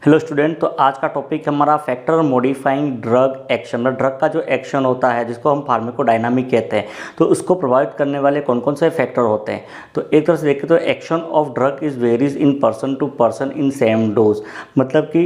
Hello student. तो आज का टॉपिक हमारा फैक्टर मॉडिफाइंग ड्रग एक्शन, मतलब ड्रग का जो एक्शन होता है जिसको हम फार्माकोडायनामिक कहते हैं, तो उसको प्रभावित करने वाले कौन कौन से फैक्टर होते हैं। तो एक तरह से देखें तो action of drug is varies in person to person in same dose, मतलब कि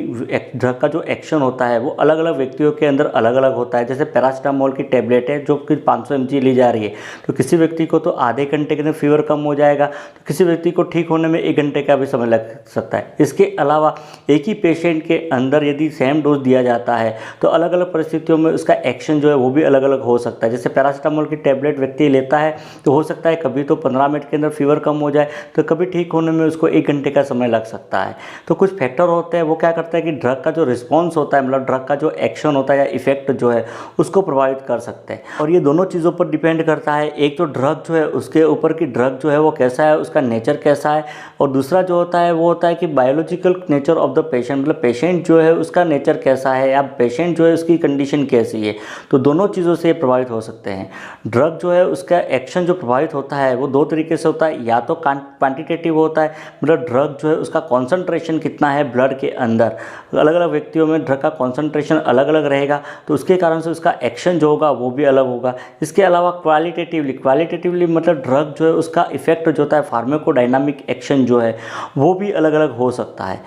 ड्रग का जो एक्शन होता है वो अलग अलग व्यक्तियों के अंदर अलग अलग होता है। जैसे पैरासीटामोल की टेबलेट है जो कि 500 mg ली जा रही है, तो किसी व्यक्ति को तो आधे घंटे के अंदर फीवर कम हो जाएगा, तो किसी व्यक्ति को ठीक होने में 1 घंटे का भी समय लग सकता है। इसके अलावा एक ही पेशेंट के अंदर यदि सेम डोज दिया जाता है तो अलग अलग परिस्थितियों में उसका एक्शन जो है वो भी अलग अलग हो सकता है। जैसे पैरासीटामोल की टेबलेट व्यक्ति लेता है तो हो सकता है कभी तो 15 मिनट के अंदर फीवर कम हो जाए, तो कभी ठीक होने में उसको 1 घंटे का समय लग सकता है। तो कुछ फैक्टर होते हैं वो क्या करते हैं कि ड्रग का जो रिस्पॉन्स होता है, मतलब ड्रग का जो एक्शन होता है या इफेक्ट जो है उसको प्रभावित कर सकते हैं। और ये दोनों चीज़ों पर डिपेंड करता है, एक तो ड्रग जो है उसके ऊपर कि ड्रग जो है वो कैसा है, उसका नेचर कैसा है, और दूसरा जो होता है वो होता है कि biological nature of the patient, मतलब पेशेंट जो है उसका नेचर कैसा है या पेशेंट जो है उसकी कंडीशन कैसी है। तो दोनों चीज़ों से प्रभावित हो सकते हैं। ड्रग जो है उसका एक्शन जो प्रभावित होता है वो 2 तरीके से होता है, या तो क्वांटिटेटिव होता है, मतलब ड्रग जो है उसका कॉन्सेंट्रेशन कितना है ब्लड के अंदर, अलग अलग व्यक्तियों में ड्रग का कॉन्सेंट्रेशन अलग अलग रहेगा, तो उसके कारण से उसका एक्शन जो होगा वो भी अलग होगा। इसके अलावा क्वालिटेटिवली मतलब ड्रग जो है उसका इफेक्ट जो होता है फार्माकोडायनामिक एक्शन जो है वो भी अलग अलग हो सकता है।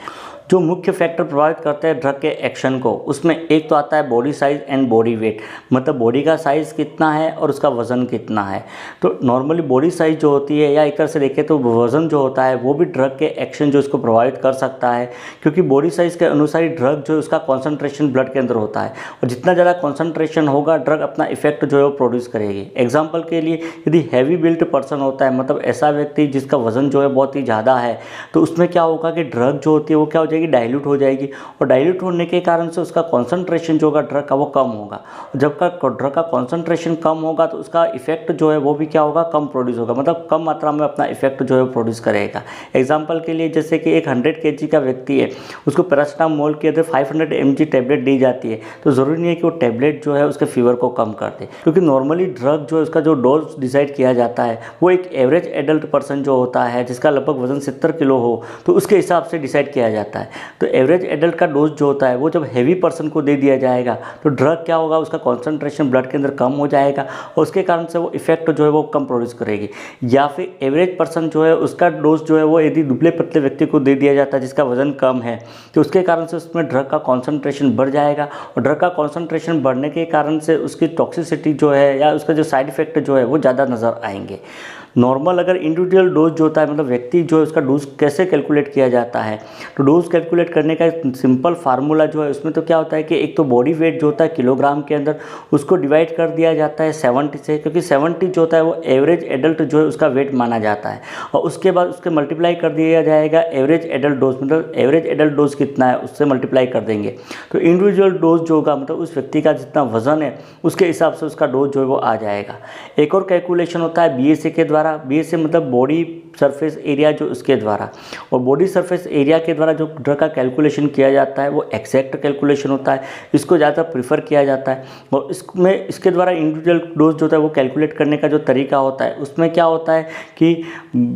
जो मुख्य फैक्टर प्रभावित करते हैं ड्रग के एक्शन को, उसमें एक तो आता है body size and body weight, मतलब बॉडी का साइज़ कितना है और उसका वज़न कितना है। तो नॉर्मली बॉडी साइज जो होती है, या एक तरह से देखें तो वज़न जो होता है वो भी ड्रग के एक्शन जो इसको प्रभावित कर सकता है, क्योंकि बॉडी साइज़ के अनुसार ही ड्रग जो है उसका कॉन्सेंट्रेशन ब्लड के अंदर होता है, और जितना ज़्यादा कॉन्सेंट्रेशन होगा ड्रग अपना इफेक्ट जो है वो प्रोड्यूस करेगी। एग्जाम्पल के लिए यदि हैवी बिल्ट पर्सन होता है, मतलब ऐसा व्यक्ति जिसका वज़न जो है बहुत ही ज़्यादा है, तो उसमें क्या होगा कि ड्रग जो होती है वो क्या हो जाएगी, डाइल्यूट हो जाएगी, और डाइल्यूट होने के कारण से उसका कॉन्सेंट्रेशन जो होगा ड्रग का वो कम होगा। जब का ड्रग का कॉन्सेंट्रेशन कम होगा तो उसका इफेक्ट जो है वो भी क्या होगा, कम प्रोड्यूस होगा, मतलब कम मात्रा में अपना इफेक्ट जो है प्रोड्यूस करेगा। एग्जाम्पल के लिए जैसे कि एक 100 kg का व्यक्ति है, उसको पैरासीटामोल के अंदर 500 mg टेबलेट दी जाती है, तो ज़रूरी नहीं है कि वो टेबलेट जो है उसके फीवर को कम कर दे, क्योंकि नॉर्मली ड्रग जो है उसका जो डोज डिसाइड किया जाता है वो एक एवरेज एडल्ट पर्सन जो होता है जिसका लगभग वजन 70 किलो हो, तो उसके हिसाब से डिसाइड किया जाता है। तो एवरेज एडल्ट का डोज जो होता है वो जब हैवी पर्सन को दे दिया जाएगा तो ड्रग क्या होगा, उसका कॉन्सेंट्रेशन ब्लड के अंदर कम हो जाएगा, और उसके कारण से वो इफेक्ट जो है वो कम प्रोड्यूस करेगी। या फिर एवरेज पर्सन जो है उसका डोज जो है वो यदि दुबले पतले व्यक्ति को दे दिया जाता है जिसका वजन कम है, तो उसके कारण से उसमें ड्रग का कॉन्सेंट्रेशन बढ़ जाएगा, और ड्रग का कॉन्सेंट्रेशन बढ़ने के कारण से उसकी टॉक्सिसिटी जो है या उसका जो साइड इफेक्ट जो है वो ज़्यादा नज़र आएंगे। नॉर्मल अगर इंडिविजुअल डोज जो होता है, मतलब व्यक्ति जो है उसका डोज कैसे कैलकुलेट किया जाता है, तो डोज कैलकुलेट करने का एक सिंपल फार्मूला जो है उसमें तो क्या होता है कि एक तो बॉडी वेट जो होता है किलोग्राम के अंदर, उसको डिवाइड कर दिया जाता है 70 से, क्योंकि 70 जो होता है वो एवरेज एडल्ट जो है उसका वेट माना जाता है, और उसके बाद उसके मल्टीप्लाई कर दिया जाएगा एवरेज एडल्ट डोज, मतलब एवरेज एडल्ट डोज कितना है उससे मल्टीप्लाई कर देंगे, तो इंडिविजुअल डोज जो होगा मतलब उस व्यक्ति का जितना वजन है उसके हिसाब से उसका डोज जो है वो आ जाएगा। एक और कैलकुलेशन होता है BSA के द्वारा, BSA मतलब बॉडी सरफेस एरिया जो उसके द्वारा, और बॉडी सरफेस एरिया के द्वारा जो ड्रग का कैलकुलेशन किया जाता है वो एक्जैक्ट कैलकुलेशन होता है, इसको ज़्यादा प्रीफर किया जाता है। और इसमें इसके द्वारा इंडिविजुअल डोज जो होता है वो कैलकुलेट करने का जो तरीका होता है उसमें क्या होता है कि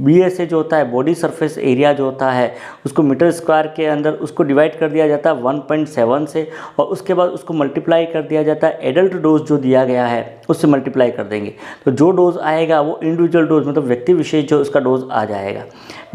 BSA जो होता है बॉडी सरफेस एरिया जो होता है उसको मीटर स्क्वायर के अंदर उसको डिवाइड कर दिया जाता है 1.7 से, और उसके बाद उसको मल्टीप्लाई कर दिया जाता है एडल्ट डोज जो दिया गया है उससे मल्टीप्लाई कर देंगे, तो जो डोज आएगा वो इंडिविजुअल डोज मतलब व्यक्ति विशेष जो उसका डोज आ जाएगा।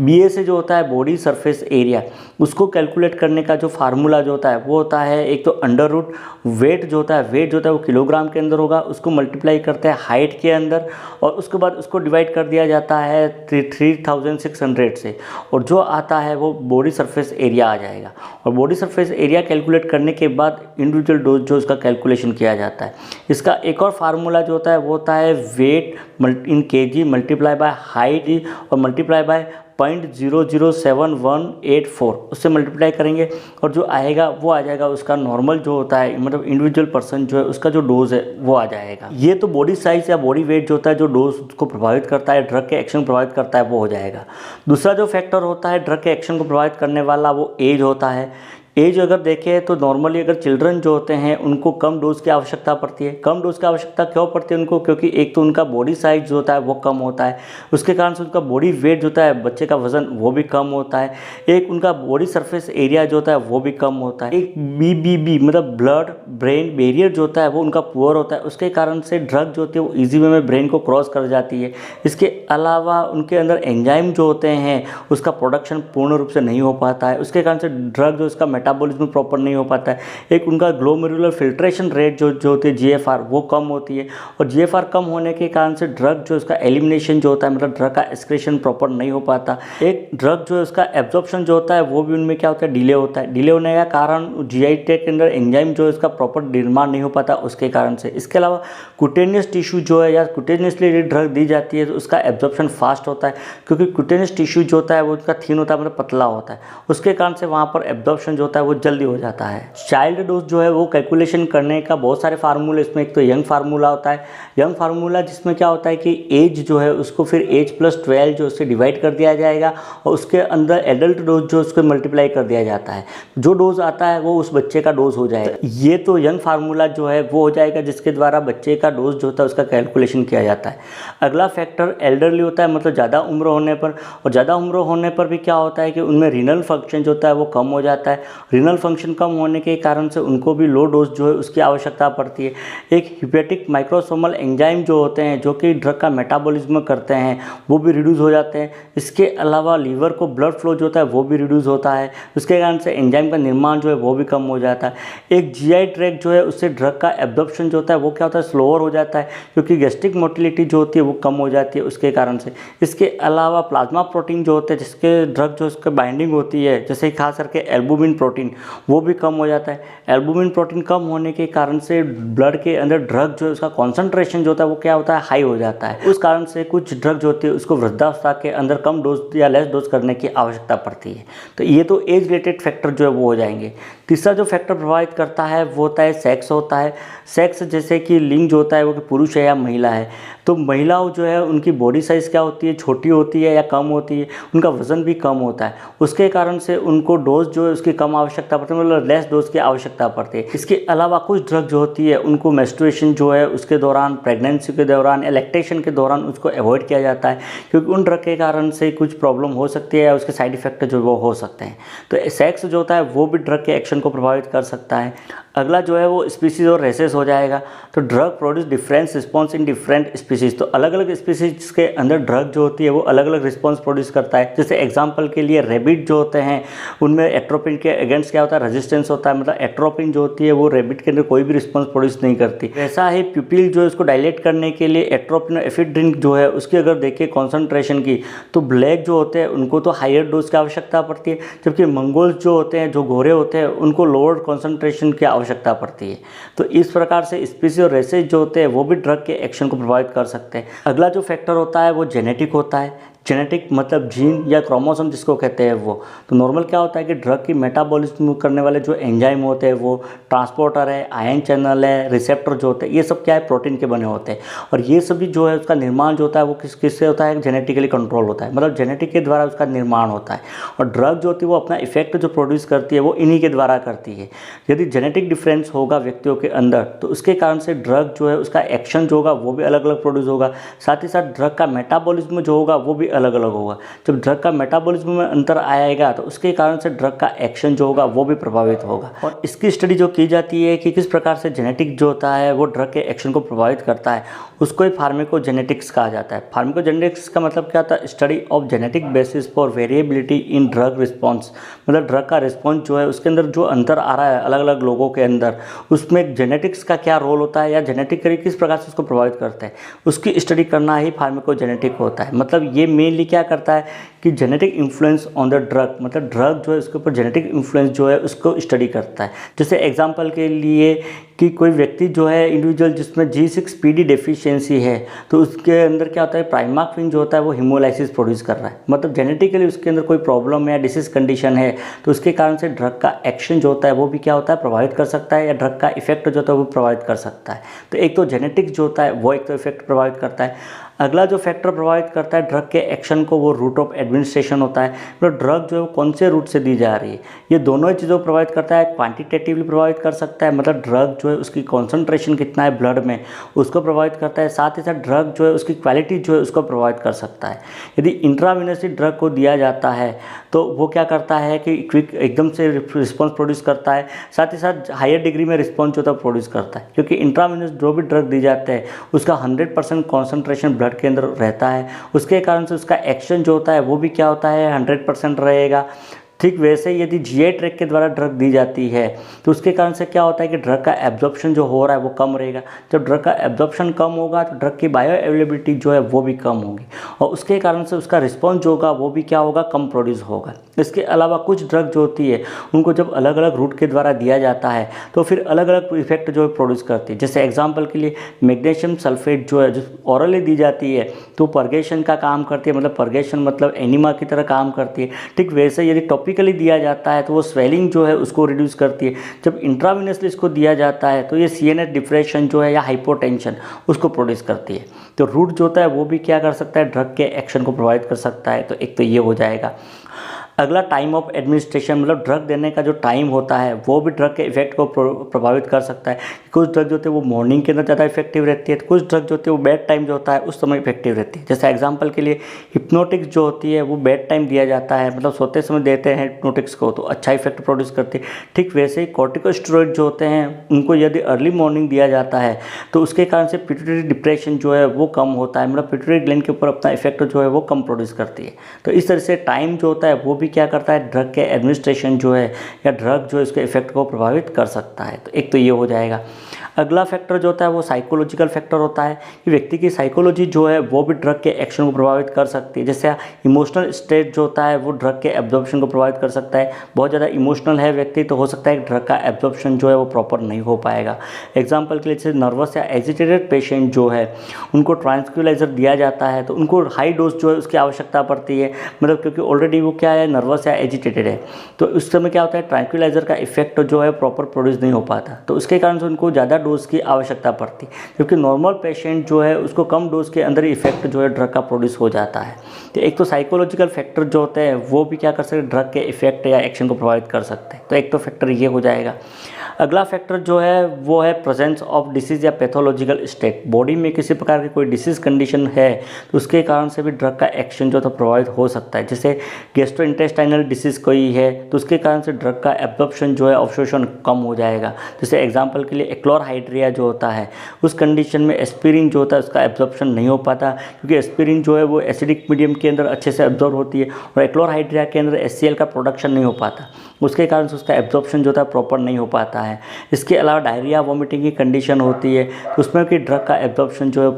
BSA जो होता है बॉडी सरफेस एरिया, उसको कैलकुलेट करने का जो फार्मूला जो होता है वो होता है एक तो अंडर रूट वेट जो होता है वो किलोग्राम के अंदर होगा, उसको मल्टीप्लाई करते हैं हाइट के अंदर, और उसके बाद उसको डिवाइड कर दिया जाता है 3600 से, और जो आता है वो बॉडी सरफेस एरिया आ जाएगा। और बॉडी सरफेस एरिया कैलकुलेट करने के बाद इंडिविजुअल डोज जो उसका कैलकुलेशन किया जाता है। इसका एक और फार्मूला जो होता है वो होता है weight in kg multiply by height और मल्टीप्लाई बाय 0.007184, उससे मल्टीप्लाई करेंगे और जो आएगा वो आ जाएगा उसका नॉर्मल जो होता है, मतलब इंडिविजुअल पर्सन जो है उसका जो डोज है वो आ जाएगा। ये तो बॉडी साइज या बॉडी वेट जो होता है जो डोज को प्रभावित करता है, ड्रग के एक्शन प्रभावित करता है वो हो जाएगा। दूसरा जो फैक्टर होता है ड्रग के एक्शन को प्रभावित करने वाला वो एज होता है। एज अगर देखें तो नॉर्मली अगर चिल्ड्रन जो होते हैं उनको कम डोज की आवश्यकता पड़ती है। कम डोज की आवश्यकता क्यों पड़ती है उनको? क्योंकि एक तो उनका बॉडी साइज जो होता है वो कम होता है, उसके कारण से उनका बॉडी वेट जो होता है, बच्चे का वजन वो भी कम होता है। एक उनका बॉडी सरफेस एरिया जो होता है वो भी कम होता है। एक BBB मतलब ब्लड ब्रेन बैरियर जो होता है वो उनका पुअर होता है, उसके कारण से ड्रग जो होती है वो ईजी वे में ब्रेन को क्रॉस कर जाती है। इसके अलावा उनके अंदर एंजाइम जो होते हैं उसका प्रोडक्शन पूर्ण रूप से नहीं हो पाता है, उसके कारण से ड्रग जो इसका मेटाबॉलिज्म प्रॉपर नहीं हो पाता है। एक उनका ग्लोमेरुलर फिल्ट्रेशन रेट जो होती है GFR वो कम होती है, और GFR कम होने के कारण से ड्रग जो इसका एलिमिनेशन जो होता है मतलब ड्रग का एक्सक्रीशन प्रॉपर नहीं हो पाता। एक ड्रग जो है उसका एब्जॉर्प्शन जो होता है वो भी उनमें क्या होता है, डिले होता है। डिले होने का कारण GI ट्रैक्ट के अंदर एंजाइम जो है इसका प्रॉपर निर्माण नहीं हो पाता उसके कारण से। इसके अलावा कुटेनियस टिश्यू जो है या कुटेनियसली ड्रग दी जाती है तो उसका एब्जॉर्प्शन फास्ट होता है, क्योंकि कुटेनियस टिश्यू जो होता है वो उसका थिन होता है मतलब पतला होता है, उसके कारण से वहाँ पर एब्जॉर्प्शन जो होता है वो जल्दी हो जाता है। चाइल्ड डोज जो है वो कैलकुलेशन करने का बहुत सारे फार्मूले, इसमें एक तो यंग फार्मूला होता है। यंग फार्मूला जिसमें क्या होता है कि एज जो है उसको फिर एज+12 जो उससे डिवाइड कर दिया जाएगा और उसके अंदर एडल्ट डोज जो उसको मल्टीप्लाई कर दिया जाता है। जो डोज आता है वो उस बच्चे का डोज हो जाएगा। ये तो यंग फार्मूला जो है वो हो जाएगा जिसके द्वारा बच्चे का डोज जो होता है उसका कैलकुलेशन किया जाता है। अगला फैक्टर एल्डरली होता है, मतलब ज़्यादा उम्र होने पर, और ज़्यादा उम्र होने पर भी क्या होता है कि उनमें रीनल फंक्शन जो होता है वो कम हो जाता है। रीनल फंक्शन कम होने के कारण से उनको भी लो डोज जो है उसकी आवश्यकता पड़ती है। एक हिपेटिक माइक्रोसोमल एंजाइम जो होते हैं जो कि ड्रग का मेटाबॉलिज्म करते हैं वो भी रिड्यूस हो जाते हैं। इसके अलावा लीवर को ब्लड फ्लो जो होता है वो भी रिड्यूस होता है, उसके कारण से एंजाइम का निर्माण जो है वो भी कम हो जाता है। एक GI ट्रैक्ट जो है उससे ड्रग का एब्जॉर्प्शन जो होता है वो क्या होता है, स्लोअर हो जाता है, क्योंकि गैस्ट्रिक मोटिलिटी जो होती है वो कम हो जाती है उसके कारण से। इसके अलावा प्लाज्मा प्रोटीन जो होते हैं जिसके ड्रग जो उसके बाइंडिंग होती है, जैसे खास करके एल्बुमिन प्रोटीन, वो भी कम हो जाता है। एल्बुमिन प्रोटीन कम होने के कारण से ब्लड के अंदर ड्रग जो है उसका कॉन्सेंट्रेशन जो होता है वो क्या होता है, हाई हो जाता है। उस कारण से कुछ ड्रग जो होती है उसको वृद्धावस्था के अंदर कम डोज या लेस डोज करने की आवश्यकता पड़ती है। तो ये तो एज रिलेटेड फैक्टर जो है वो हो जाएंगे। तीसरा जो फैक्टर प्रभावित करता है वो होता है सेक्स होता है। सेक्स जैसे कि लिंग जो होता है वो कि पुरुष है या महिला है, तो महिलाओं जो है उनकी बॉडी साइज़ क्या होती है, छोटी होती है या कम होती है, उनका वज़न भी कम होता है, उसके कारण से उनको डोज जो है उसकी कम आवश्यकता पड़ती है, मतलब लेस डोज की आवश्यकता पड़ती है। इसके अलावा कुछ ड्रग जो होती है उनको मेंस्ट्रुएशन जो है उसके दौरान, प्रेगनेंसी के दौरान या लैक्टेशन के दौरान उसको अवॉइड किया जाता है, क्योंकि उन ड्रग के कारण से कुछ प्रॉब्लम हो सकती है या उसके साइड इफेक्ट जो वो हो सकते हैं। तो सेक्स जो होता है वो भी ड्रग के एक्शन को प्रभावित कर सकता है। अगला जो है वो स्पीसीज और रेसेस हो जाएगा। तो drug produce different response in different species, तो अलग अलग स्पीसीज के अंदर ड्रग जो होती है वो अलग अलग रिस्पॉन्स प्रोड्यूस करता है। जैसे एग्जांपल के लिए रेबिट जो होते हैं उनमें एट्रोपिन के अगेंस्ट क्या होता है, रेजिस्टेंस होता है, मतलब एट्रोपिन जो होती है वो रेबिट के अंदर कोई भी रिस्पॉन्स प्रोड्यूस नहीं करती। ऐसा ही प्यूपिल जो है उसको डायलेट करने के लिए एट्रोपिन और एफिड्रिन जो है उसकी अगर देखें कॉन्सेंट्रेशन की, तो ब्लैक जो होते हैं उनको तो हायर डोज की आवश्यकता पड़ती है, जबकि मंगोल्स जो होते हैं, जो गोरे होते हैं, उनको लोअर कॉन्सेंट्रेशन की आवश्यकता पड़ती है। तो इस प्रकार से स्पीसीज और रेसेस जो होते हैं वो भी ड्रग के एक्शन को प्रभावित कर सकते हैं। अगला जो फैक्टर होता है वो जेनेटिक होता है। जेनेटिक मतलब जीन या क्रोमोसोम जिसको कहते हैं वो। तो नॉर्मल क्या होता है कि ड्रग की मेटाबॉलिज्म करने वाले जो एंजाइम होते हैं वो ट्रांसपोर्टर है, आयन चैनल है, रिसेप्टर जो होते हैं, ये सब क्या है, प्रोटीन के बने होते हैं। और ये सभी जो है उसका निर्माण जो होता है वो किससे होता है, जेनेटिकली कंट्रोल होता है, मतलब जेनेटिक के द्वारा उसका निर्माण होता है। और ड्रग जो होती है वो अपना इफेक्ट जो प्रोड्यूस करती है वो इन्हीं के द्वारा करती है। यदि जेनेटिक डिफरेंस होगा व्यक्तियों के अंदर तो उसके कारण से ड्रग जो है उसका एक्शन जो होगा वो भी अलग अलग प्रोड्यूस होगा, साथ ही साथ ड्रग का मेटाबॉलिज्म जो होगा वो भी अलग अलग होगा। जब ड्रग का मेटाबॉलिज्म में अंतर आएगा तो उसके कारण से ड्रग का एक्शन जो होगा वो भी प्रभावित होगा। और इसकी स्टडी जो की जाती है कि किस प्रकार से जेनेटिक जो होता है वो ड्रग के एक्शन को प्रभावित करता है, उसको ही फार्माकोजेनेटिक्स कहा जाता है। फार्माकोजेनेटिक्स का मतलब क्या होता है, study of genetic basis for variability in drug response, मतलब ड्रग का रिस्पॉन्स जो है उसके अंदर जो अंतर आ रहा है अलग अलग लोगों के अंदर, उसमें जेनेटिक्स का क्या रोल होता है या जेनेटिक किस प्रकार से उसको प्रभावित करता है, उसकी स्टडी करना ही फार्माकोजेनेटिक होता है। मतलब ये मेनली क्या करता है कि genetic influence on the drug, मतलब ड्रग जो है उसके ऊपर जेनेटिक इन्फ्लुएंस जो है उसको स्टडी करता है। जैसे एग्जांपल के लिए कि कोई व्यक्ति जो है इंडिविजुअल जिसमें G6PD डेफिशिएंसी है तो उसके अंदर क्या होता है, प्राइमाक्विन जो होता है वो हिमोलाइसिस प्रोड्यूस कर रहा है, मतलब जेनेटिकली उसके अंदर कोई प्रॉब्लम है या डिसीज कंडीशन है, तो उसके कारण से ड्रग का एक्शन जो होता है वो भी क्या होता है, प्रभावित कर सकता है, या ड्रग का इफेक्ट जो होता है वो प्रभावित कर सकता है। तो एक तो जेनेटिक्स जो होता है वो एक तो इफेक्ट प्रभावित करता है। अगला जो फैक्टर प्रभावित करता है ड्रग के एक्शन को, वो रूट ऑफ एडमिनिस्ट्रेशन होता है। मतलब ड्रग जो है वो कौन से रूट से दी जा रही है, ये दोनों ही चीज़ों को प्रभावित करता है। क्वांटिटेटिवली प्रभावित कर सकता है, मतलब ड्रग जो है उसकी कॉन्सेंट्रेशन कितना है ब्लड में, उसको प्रभावित करता है। साथ ही साथ ड्रग जो है उसकी क्वालिटी जो है उसको प्रभावित कर सकता है। यदि इंट्रावेनसली ड्रग को दिया जाता है तो वो क्या करता है कि क्विक एकदम से रिस्पॉन्स प्रोड्यूस करता है, साथ ही साथ हायर डिग्री में रिस्पॉन्स जो होता है प्रोड्यूस करता है, क्योंकि इंट्रावेनस जो भी ड्रग दी जाते हैं उसका 100% कॉन्सेंट्रेशन ब्लड के अंदर रहता है। उसके कारण से उसका एक्शन जो होता है वो भी क्या होता है 100% रहेगा। ठीक वैसे ही यदि जीआई ट्रैक्ट के द्वारा ड्रग दी जाती है तो उसके कारण से क्या होता है कि ड्रग का एब्जॉर्प्शन जो हो रहा है वो कम रहेगा। जब ड्रग का एब्जॉर्प्शन कम होगा तो ड्रग की बायो अवेलेबिलिटी जो है वो भी कम होगी, और उसके कारण से उसका रिस्पॉन्स जो होगा वो भी क्या होगा, कम प्रोड्यूस होगा। इसके अलावा कुछ ड्रग जो होती है उनको जब अलग अलग रूट के द्वारा दिया जाता है तो फिर अलग अलग इफेक्ट जो है प्रोड्यूस करती है। जैसे एग्जाम्पल के लिए मैग्नीशियम सल्फेट जो है जो ऑरली दी जाती है तो पर्गेशन का काम करती है, मतलब पर्गेशन मतलब एनिमा की तरह काम करती है। ठीक वैसे यदि टॉपिकली दिया जाता है तो वो स्वेलिंग जो है उसको रिड्यूस करती है। जब इंट्रावेनसली इसको दिया जाता है तो ये सीएनएस डिप्रेशन जो है या हाइपोटेंशन उसको प्रोड्यूस करती है। तो रूट जो होता है वो भी क्या कर सकता है, ड्रग के एक्शन को प्रभावित कर सकता है। तो एक तो ये हो जाएगा। अगला टाइम ऑफ एडमिनिस्ट्रेशन, मतलब ड्रग देने का जो टाइम होता है वो भी ड्रग के इफेक्ट को प्रभावित कर सकता है। कुछ ड्रग जो होते हैं वो मॉर्निंग के अंदर ज़्यादा इफेक्टिव रहती है, कुछ ड्रग जो होती है वो बेड टाइम जो होता है उस समय इफेक्टिव रहती है। जैसे एग्जांपल के लिए हिप्नोटिक्स जो होती है वो बेड टाइम दिया जाता है, मतलब सोते समय देते हैं हिप्नोटिक्स को तो अच्छा इफेक्ट प्रोड्यूस करती है। ठीक वैसे ही कॉर्टिकोस्टेरॉइड जो होते हैं उनको यदि अर्ली मॉर्निंग दिया जाता है तो उसके कारण से पिट्यूटरी डिप्रेशन जो है वो कम होता है, मतलब पिट्यूटरी ग्लैंड के ऊपर अपना इफेक्ट जो है वो कम प्रोड्यूस करती है। तो इस तरह से टाइम जो होता है वो भी क्या करता है, ड्रग के एडमिनिस्ट्रेशन जो है या ड्रग जो है इसके इफेक्ट को प्रभावित कर सकता है। तो एक तो ये हो जाएगा। अगला फैक्टर जो होता है वो साइकोलॉजिकल फैक्टर होता है कि व्यक्ति की साइकोलॉजी जो है वो भी ड्रग के एक्शन को प्रभावित कर सकती है। जैसे इमोशनल स्टेट जो होता है वो ड्रग के एब्जॉर्प्शन को प्रभावित कर सकता है। बहुत ज़्यादा इमोशनल है व्यक्ति तो हो सकता है ड्रग का एब्जॉर्प्शन जो है वो प्रॉपर नहीं हो पाएगा। एग्जाम्पल के लिए जैसे नर्वस या एजिटेटेड पेशेंट जो है उनको ट्रांक्विलाइजर दिया जाता है तो उनको हाई डोज जो है उसकी आवश्यकता पड़ती है, मतलब क्योंकि ऑलरेडी वो क्या है, नर्वस या एजिटेटेड है। तो उस समय क्या होता है, ट्रांक्विलाइजर का इफेक्ट जो है प्रॉपर प्रोड्यूस नहीं हो पाता, तो उसके कारण से उनको ज़्यादा डोज की आवश्यकता पड़ती है। क्योंकि नॉर्मल पेशेंट जो है उसको कम डोज के अंदर इफेक्ट जो है ड्रग का प्रोड्यूस हो जाता है। तो एक तो साइकोलॉजिकल फैक्टर जो होते हैं वो भी क्या कर सकते हैं, ड्रग के इफेक्ट या एक्शन को प्रभावित कर सकते हैं। तो एक तो फैक्टर ये हो जाएगा। अगला फैक्टर जो है वो है प्रेजेंस ऑफ डिसीज़ या पैथोलॉजिकल स्टेट। बॉडी में किसी प्रकार की कोई डिसीज़ कंडीशन है तो उसके कारण से भी ड्रग का एक्शन जो तो प्रभावित हो सकता है। जैसे गैस्ट्रोइंटेस्टाइनल डिसीज़ कोई है तो उसके कारण से ड्रग का एब्जॉर्प्शन जो है अब्जॉर्प्शन कम हो जाएगा। जैसे एग्जांपल के लिए एक्लोरहाइड्रिया जो होता है उस कंडीशन में एस्पिरिन जो होता है उसका एब्जॉर्प्शन नहीं हो पाता, क्योंकि एस्पिरिन जो है वो एसिडिक मीडियम के अंदर अच्छे से एब्जॉर्ब होती है और एक्लोरहाइड्रिया के अंदर HCl का प्रोडक्शन नहीं हो पाता, उसके कारण से उसका एब्जॉर्प्शन जो होता है प्रॉपर नहीं हो पाता है। इसके अलावा डायरिया वॉमिटिंग की कंडीशन होती है तो उसमें कि ड्रग का एब्जॉर्प्शन जो है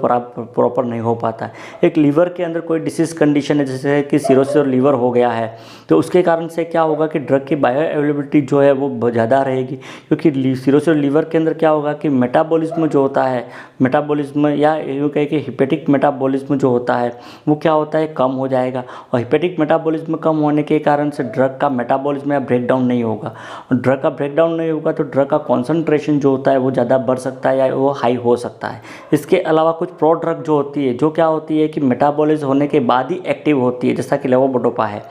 प्रॉपर नहीं हो पाता है। एक लीवर के अंदर कोई डिसीज़ कंडीशन है जैसे कि सिरोसिस और लीवर हो गया है तो उसके कारण से क्या होगा कि ड्रग की बायो अवेलेबिलिटी जो है वो ज़्यादा रहेगी, क्योंकि सिरोसिस और लीवर के अंदर क्या होगा कि मेटाबॉलिज्म जो होता है, मेटाबॉलिज्म या यूँ कहे कि हिपेटिक मेटाबॉलिज्म जो होता है वो क्या होता है, कम हो जाएगा। और हिपेटिक मेटाबॉलिज्म कम होने के कारण से ड्रग का मेटाबॉलिज्म या ब्रेकडाउन नहीं होगा, और ड्रग का ब्रेकडाउन नहीं होगा तो ड्रग का कॉन्सेंट्रेशन जो होता है वो ज़्यादा बढ़ सकता है या वो हाई हो सकता है। इसके अलावा कुछ प्रो ड्रग जो होती है जो क्या होती है कि मेटाबॉलिज्म होने के बाद ही एक्टिव होती है, जैसा कि लेवोडोपा है।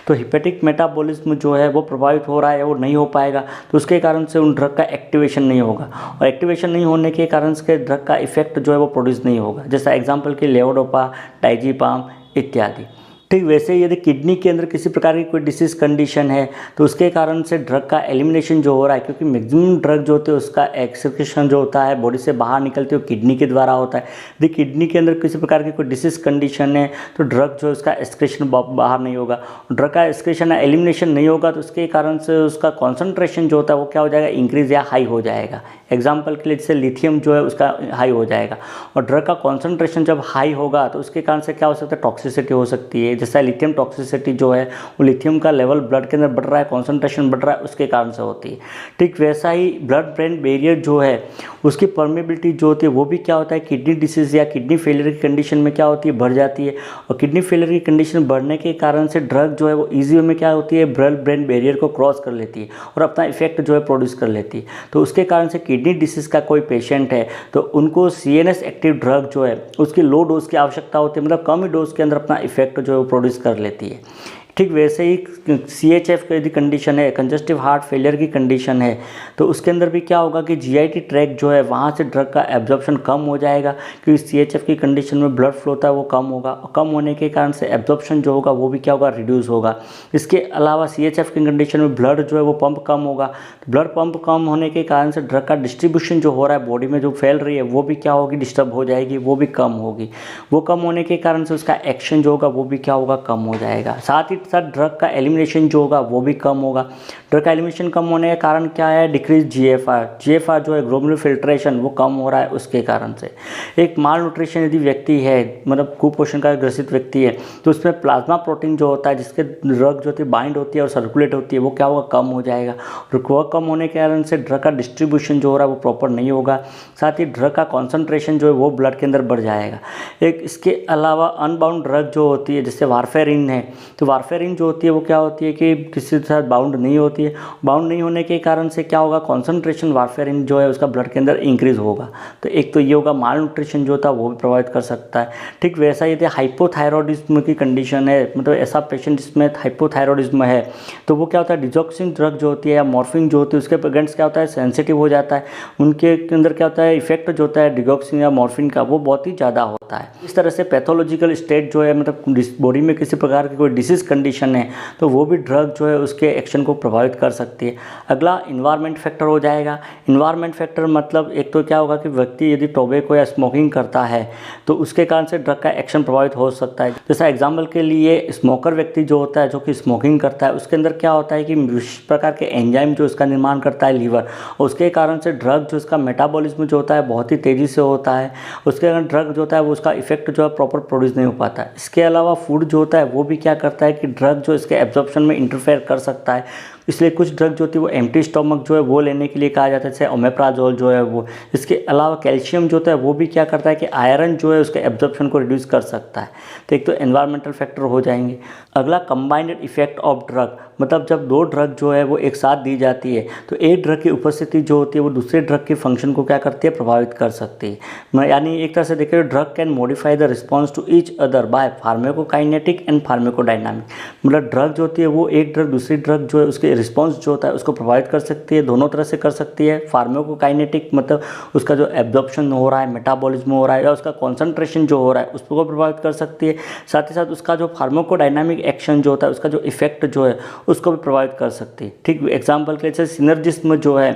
तो हिपेटिक मेटाबॉलिज्म जो है वो प्रभावित हो रहा है, वो नहीं हो पाएगा तो उसके कारण से उन ड्रग का एक्टिवेशन नहीं होगा, और एक्टिवेशन नहीं होने के कारण से ड्रग का इफेक्ट जो है वो प्रोड्यूस नहीं होगा। जैसा एग्जांपल के लेवोडोपा, डाइजीपाम इत्यादि। ठीक वैसे यदि किडनी के अंदर किसी प्रकार की कोई डिसीज़ कंडीशन है तो उसके कारण से ड्रग का एलिमिनेशन जो हो रहा है, क्योंकि मैक्सिमम ड्रग जो होते हैं उसका एक्सक्रीशन जो होता है बॉडी से बाहर निकलते हुए किडनी के द्वारा होता है। यदि किडनी के अंदर किसी प्रकार की कोई डिसीज़ कंडीशन है तो ड्रग जो उसका एक्सक्रीशन बाहर नहीं होगा, ड्रग का एक्सक्रीशन एलिमिनेशन नहीं होगा तो उसके कारण से उसका कॉन्सेंट्रेशन जो होता है वो क्या हो जाएगा, इंक्रीज या हाई हो जाएगा। एग्जाम्पल के लिए जैसे लिथियम जो है उसका हाई हो जाएगा, और ड्रग का कॉन्सेंट्रेशन जब हाई होगा तो उसके कारण से क्या हो सकता है, टॉक्सिसिटी हो सकती है। जैसा लिथियम टॉक्सिसिटी जो है वो लिथियम का लेवल ब्लड के अंदर बढ़ रहा है, कॉन्सेंट्रेशन बढ़ रहा है, उसके कारण से होती है। ठीक वैसा ही ब्लड ब्रेन बैरियर जो है उसकी परमेबिलिटी जो होती है वो भी क्या होता है, किडनी डिसीज़ या किडनी फेलियर की कंडीशन में क्या होती है, बढ़ जाती है। और किडनी फेलियर की कंडीशन बढ़ने के कारण से ड्रग जो है वो ईजी वे में क्या होती है, ब्लड ब्रेन बैरियर को क्रॉस कर लेती है और अपना इफेक्ट जो है प्रोड्यूस कर लेती है। तो उसके कारण से किडनी डिसीज़ का कोई पेशेंट है तो उनको CNS एक्टिव ड्रग जो है उसकी लो डोज की आवश्यकता होती है, मतलब कम ही डोज के अंदर अपना इफेक्ट जो है वो प्रोड्यूस कर लेती है। ठीक वैसे ही CHF की यदि कंडीशन है, कंजस्टिव हार्ट फेलियर की कंडीशन है, तो उसके अंदर भी क्या होगा कि GIT ट्रैक जो है वहाँ से ड्रग का एब्जॉर्प्शन कम हो जाएगा, क्योंकि CHF की कंडीशन में ब्लड फ्लो होता है वो कम होगा और कम होने के कारण से एब्जॉर्प्शन जो होगा वो भी क्या होगा, रिड्यूस होगा। इसके अलावा CHF की कंडीशन में ब्लड जो है वो पंप कम होगा, तो ब्लड पंप कम होने के कारण से ड्रग का डिस्ट्रीब्यूशन जो हो रहा है बॉडी में जो फैल रही है वो भी क्या होगी, डिस्टर्ब हो जाएगी, वो भी कम होगी। वो कम होने के कारण से उसका एक्शन जो होगा वो भी क्या होगा, कम हो जाएगा। साथ ही साथ ड्रग का एलिमिनेशन जो होगा वो भी कम होगा। ड्रग का एलिमिनेशन कम होने का कारण क्या है, डिक्रीज GFR जो है ग्लोमेरुलर फिल्ट्रेशन वो कम हो रहा है उसके कारण से। एक माल न्यूट्रिशन यदि व्यक्ति है, मतलब कुपोषण का ग्रसित व्यक्ति है, तो उसमें प्लाज्मा प्रोटीन जो होता है जिसके ड्रग जो होती है बाइंड होती है और सर्कुलेट होती है वो क्या होगा, कम हो जाएगा। और वह कम होने के कारण से ड्रग का डिस्ट्रीब्यूशन जो हो रहा है वो प्रॉपर नहीं होगा। साथ ही ड्रग का कॉन्सेंट्रेशन जो है वो ब्लड के अंदर बढ़ जाएगा। एक इसके अलावा अनबाउंड ड्रग जो होती है जैसे वारफेरिन है, तो वारफेरिन जो होती है वो क्या होती है कि किसी के साथ बाउंड नहीं होती है। बाउंड नहीं होने के कारण से क्या होगा, कॉन्सेंट्रेशन वारफेरिन जो है उसका ब्लड के अंदर इंक्रीज होगा। तो एक तो ये होगा, माल न्यूट्रिशन जो होता है वो भी प्रोवाइड कर सकता है। ठीक वैसा यदि हाइपोथायरॉयडिज्म की कंडीशन है, मतलब ऐसा पेशेंट जिसमें हाइपोथायरॉयडिज्म है, तो वो क्या होता है, डिजॉक्सिन ड्रग जो होती है या मॉर्फिन जो होती है उसके अगेंस्ट क्या होता है, सेंसिटिव हो जाता है। उनके अंदर क्या होता है, इफेक्ट जो होता है डिगॉक्सिन या मॉर्फिन का वो बहुत ही ज़्यादा होता है। इस तरह से पैथोलॉजिकल स्टेट जो है, मतलब बॉडी में किसी प्रकार की कोई डिसीज़ कंडीशन है तो वो भी ड्रग जो है उसके एक्शन को प्रभावित कर सकती है। अगला इन्वायरमेंट फैक्टर हो जाएगा। इन्वायरमेंट फैक्टर मतलब एक तो क्या होगा कि व्यक्ति यदि टोबैको या स्मोकिंग करता है तो उसके कारण से ड्रग का एक्शन प्रभावित हो सकता है। जैसा एग्जाम्पल के लिए स्मोकर व्यक्ति जो होता है, जो कि स्मोकिंग करता है, उसके अंदर क्या होता है कि विशिष्ट प्रकार के एंजाइम जो उसका निर्माण करता है लीवर, और उसके कारण से ड्रग जो उसका मेटाबॉलिज्म जो होता है बहुत ही तेज़ी से होता है। उसके कारण ड्रग जो होता है वो उसका इफेक्ट जो है प्रॉपर प्रोड्यूस नहीं हो पाता है। इसके अलावा फूड जो होता है वो भी क्या करता है कि ड्रग जो इसके एब्जॉर्प्शन में इंटरफेयर कर सकता है। इसलिए कुछ ड्रग जो होती है वो एम्प्टी स्टोमक जो है वो लेने के लिए कहा जाता है, जैसे ओमेप्राजोल जो है वो। इसके अलावा कैल्शियम जो होता है वो भी क्या करता है कि आयरन जो है उसके एब्जॉर्प्शन को रिड्यूस कर सकता है। तो एक तो एनवायरमेंटल फैक्टर हो जाएंगे। अगला कंबाइंड इफेक्ट ऑफ ड्रग, मतलब जब दो ड्रग जो है वो एक साथ दी जाती है तो एक ड्रग की उपस्थिति जो होती है वो दूसरे ड्रग के फंक्शन को क्या करती है, प्रभावित कर सकती है। यानी एक तरह से देखिए, drug can modify the response to each other by pharmacokinetic and pharmacodynamic, मतलब ड्रग जो होती है वो एक ड्रग दूसरी ड्रग जो है उसके रिस्पॉन्स जो होता है उसको प्रभावित कर सकती है, दोनों तरह से कर सकती है। फार्माकोकाइनेटिक मतलब उसका जो एब्जॉर्प्शन हो रहा है, मेटाबॉलिज्म हो रहा है, या उसका कॉन्सेंट्रेशन जो हो रहा है उसको प्रभावित कर सकती है। साथ ही साथ उसका जो फार्माकोडायनामिक एक्शन जो होता है, उसका जो इफेक्ट जो है उसको भी प्रभावित कर सकती है। ठीक एग्जाम्पल के लिए सिनर्जिज्म जो है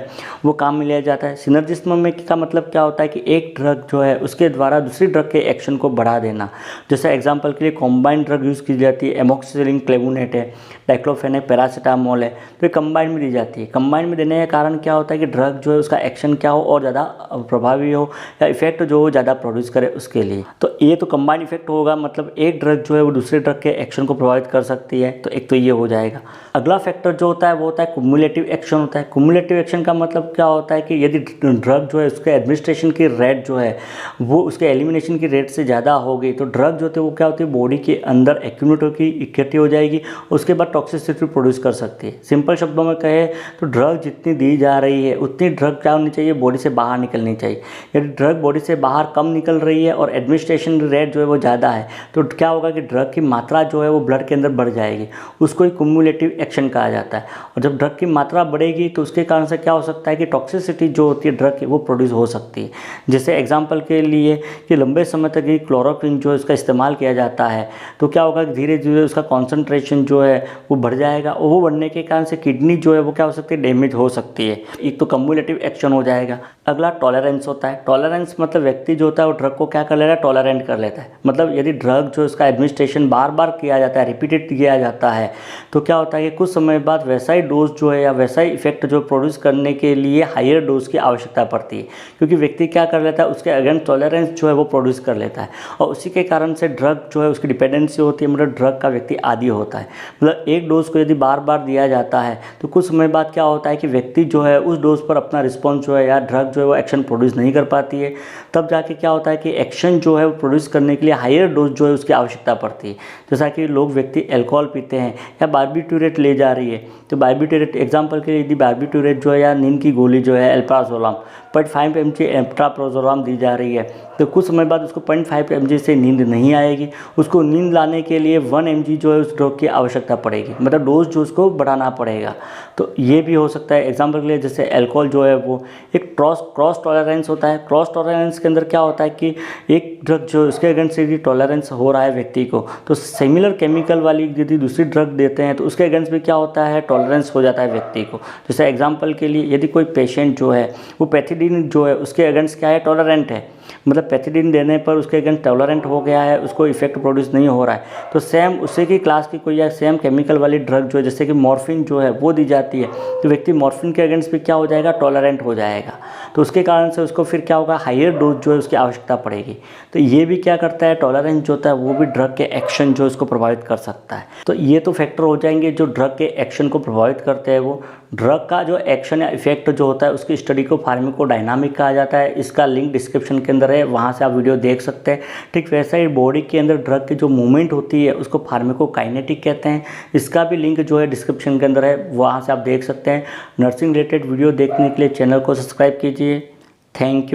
वो काम में लिया जाता है। सिनर्जिज्म में का मतलब क्या होता है कि एक ड्रग जो है उसके द्वारा दूसरी ड्रग के एक्शन को बढ़ा देना। जैसे एग्जाम्पल के लिए कॉम्बाइंड ड्रग यूज़ की जाती है, एमोक्सिसिलिन क्लेवुनेट है, डाइक्लोफेनेक पैरासीटामोल है, तो ये कंबाइंड में दी जाती है। कंबाइंड में देने का कारण क्या होता है कि ड्रग जो है उसका एक्शन क्या हो और ज़्यादा प्रभावी हो या इफेक्ट जो हो ज़्यादा प्रोड्यूस करे उसके लिए। तो ये तो कंबाइंड इफेक्ट होगा, मतलब एक ड्रग जो है वो दूसरे ड्रग के एक्शन को प्रभावित कर सकती है। तो एक तो ये हो जाएगा। अगला फैक्टर जो होता है वो होता है कुमुलेटिव एक्शन होता है। कुमुलेटिव एक्शन का मतलब क्या होता है कि यदि ड्रग जो है उसके एडमिनिस्ट्रेशन की रेट जो है वो उसके एलिमिनेशन की रेट से ज़्यादा होगी तो ड्रग जो होती है वो क्या होती है, बॉडी के अंदर एक्यूमुलेट होकर इकट्ठी हो जाएगी, उसके बाद टॉक्सिसिटी प्रोड्यूस कर सकती है। सिंपल शब्दों में कहे तो ड्रग जितनी दी जा रही है उतनी ड्रग क्या होनी चाहिए, बॉडी से बाहर निकलनी चाहिए। यदि ड्रग बॉडी से बाहर कम निकल रही है और एडमिनिस्ट्रेशन रेट जो है वो ज़्यादा है तो क्या होगा कि ड्रग की मात्रा जो है वो ब्लड के अंदर बढ़ जाएगी, उसको ही कुमुलेटिव एक्शन कहा जाता है। और जब ड्रग की मात्रा बढ़ेगी तो उसके कारण से क्या हो सकता है कि टॉक्सिसिटी जो होती है ड्रग की वो प्रोड्यूस हो सकती है। जैसे एग्जांपल के लिए कि लंबे समय तक ये क्लोरोक्विन जो है इसका इस्तेमाल किया जाता है तो क्या होगा कि धीरे धीरे उसका कॉन्सेंट्रेशन जो है वो बढ़ जाएगा और वो बढ़ने के कारण से किडनी जो है वो क्या हो सकती है, डैमेज हो सकती है। एक तो कम्युलेटिव एक्शन हो जाएगा। अगला टॉलरेंस होता है। टॉलरेंस मतलब व्यक्ति जो होता है वो ड्रग को क्या कर लेता है, टॉलरेंट कर लेता है। मतलब यदि ड्रग जो इसका एडमिनिस्ट्रेशन बार बार किया जाता है, रिपीटेड किया जाता है, तो क्या होता है कि कुछ समय बाद वैसा ही डोज जो है या वैसा ही इफेक्ट जो प्रोड्यूस करने के लिए हायर डोज की आवश्यकता पड़ती है, क्योंकि व्यक्ति क्या कर लेता है, उसके अगेंस्ट टॉलरेंस जो है वो प्रोड्यूस कर लेता है, और उसी के कारण से ड्रग जो है उसकी डिपेंडेंसी होती है, मतलब ड्रग का व्यक्ति आदी होता है। मतलब एक डोज को यदि बार बार दिया जाता है तो कुछ समय बाद क्या होता है कि व्यक्ति जो है उस डोज पर अपना रिस्पॉन्स जो है या ड्रग जो है वो एक्शन प्रोड्यूस नहीं कर पाती है। तब जाके क्या होता है कि एक्शन जो है वो प्रोड्यूस करने के लिए हायर डोज जो है उसकी आवश्यकता पड़ती है। जैसा कि लोग व्यक्ति अल्कोहल पीते हैं या बारबीट्यूरेट ले जा रही है, तो बारबीट्यूरेट एग्जांपल के लिए यदि बारबीट्यूरेट जो है या नींद की गोली जो है अल्प्राजोलम 0.5 mg एल्प्राजोलम दी जा रही है, तो कुछ समय बाद उसको 0.5 mg से नींद नहीं आएगी। उसको नींद लाने के लिए 1 mg जो है उस ड्रग की आवश्यकता पड़ेगी, मतलब डोज जो उसको बढ़ाना पड़ेगा। तो ये भी हो सकता है। एग्जांपल के लिए जैसे अल्कोहल जो है वो एक क्रॉस टॉलरेंस होता है। क्रॉस टॉलरेंस के अंदर क्या होता है कि एक ड्रग जो उसके अगेंस्ट यदि टॉलरेंस हो रहा है व्यक्ति को, तो सिमिलर केमिकल वाली यदि दूसरी ड्रग देते हैं तो उसके अगेंस्ट भी क्या होता है, टॉलरेंस हो जाता है व्यक्ति को। जैसे एग्जांपल के लिए यदि कोई पेशेंट जो है वो पैथिडीन जो है उसके अगेंस्ट क्या है, टॉलरेंट है, मतलब पैथिडीन देने पर उसके अगेंस्ट टॉलरेंट हो गया है, उसको इफेक्ट प्रोड्यूस नहीं हो रहा है, तो सेम उसी की क्लास की कोई या सेम केमिकल वाली ड्रग जो है जैसे कि मॉर्फिन जो है वो दी जाती है, तो व्यक्ति मॉर्फिन के अगेंस्ट भी क्या हो जाएगा, टॉलरेंट हो जाएगा। तो उसके कारण से उसको फिर क्या होगा, हायर डोज जो है उसकी आवश्यकता पड़ेगी। तो ये भी क्या करता है, टॉलरेंस जो होता है वो भी ड्रग के एक्शन जो उसको प्रभावित कर सकता है। तो ये तो फैक्टर हो जाएंगे जो ड्रग के एक्शन को प्रभावित करते हैं। वो ड्रग का जो एक्शन या इफेक्ट जो होता है उसकी स्टडी को फार्माकोडायनामिक कहा जाता है। इसका लिंक डिस्क्रिप्शन के अंदर है, वहाँ से आप वीडियो देख सकते हैं। ठीक वैसा ही बॉडी के अंदर ड्रग की जो मूवमेंट होती है उसको फार्माकोकाइनेटिक कहते हैं। इसका भी लिंक जो है डिस्क्रिप्शन के अंदर है, वहाँ से आप देख सकते हैं। नर्सिंग रिलेटेड वीडियो देखने के लिए चैनल को सब्सक्राइब कीजिए। Thank you.